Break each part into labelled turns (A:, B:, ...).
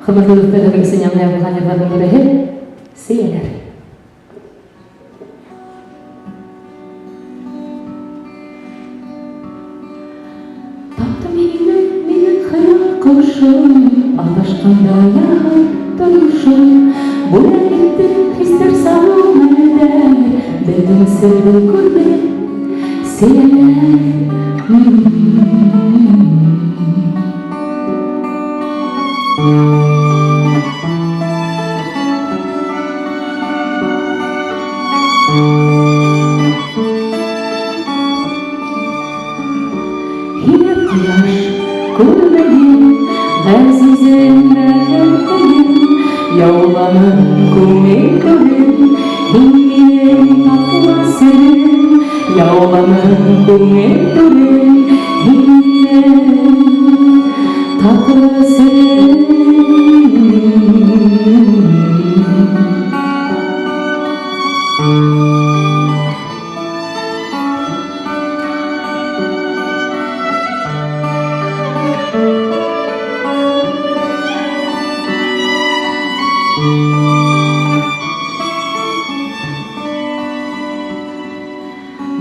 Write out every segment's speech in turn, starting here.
A: Kıbrıs'ta da bir sinyamla yapılan yılların birisi Siyeler. Tattım benim hayal kuşum, alışkanda yalan duruşum. Buraya gittim hisler sağlam eder, dedim sevdim gurbet Siyeler. Yine kıyaş kurbeyin, azizim benim, yollanın kumetorin, hingin atmasın, yollanın kumetorin, hingin tatmasın.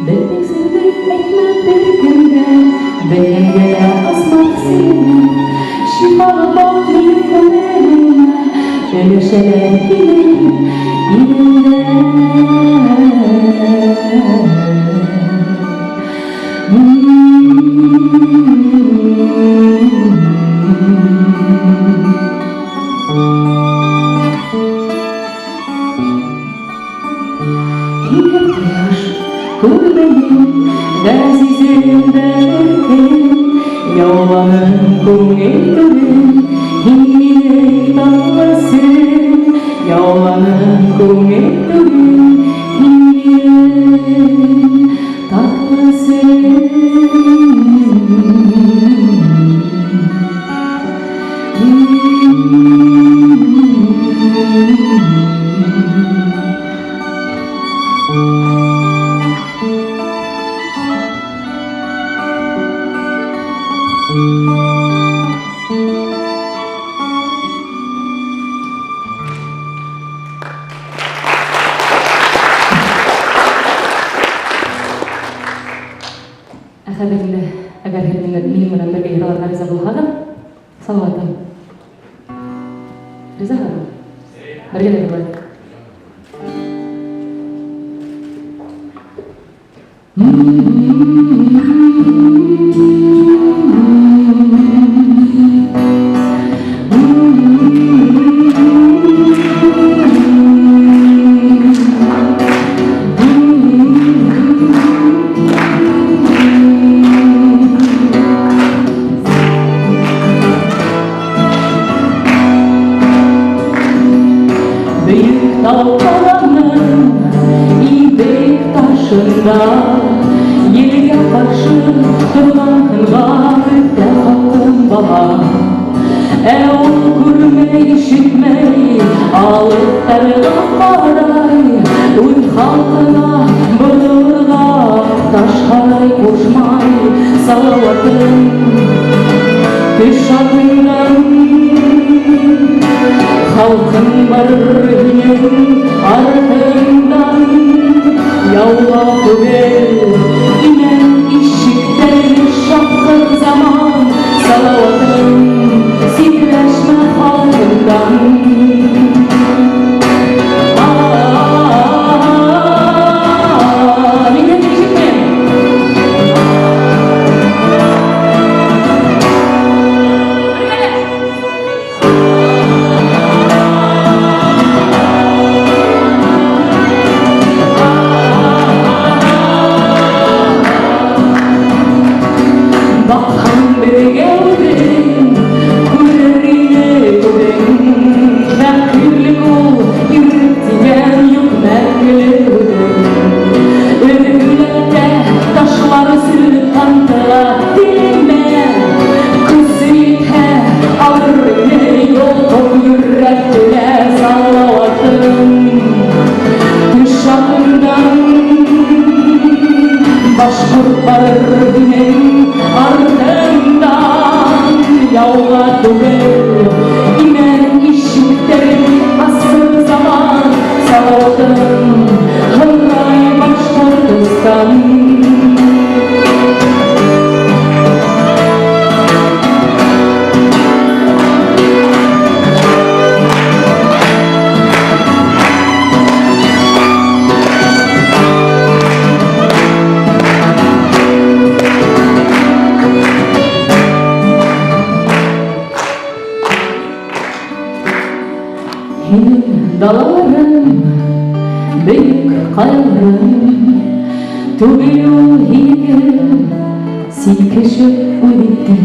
A: Beni sevdik ekmek bir günde, benim gele asmak seni. Şifalı bol büyük ömerime, ölüşeler yine. Yine kıyaş kurbeyin, azizim benim, yollanın kumetorin, hingin tatmasın, yollanın kumetorin, hingin tatmasın. Akhirnya agar ini menambah kehidupan Riza Bulhagan, salawatan. Riza Bulhagan, berikan kembali. Büyük dağlarının İpek taşında Yeliga karşı duran gafette hakkın baba. O gurmey işitmey alıp ergan baray. Uy halkına bulurga taşharay koşmay. Salavatın düş adından halkın barırının ardından yavla tübel inen işikte şapkın zaman salavatın sidreşme halkından. Bakan biri geldi dağlarım, büyük kayalarım, tuğyu higim, silkeşip uydum,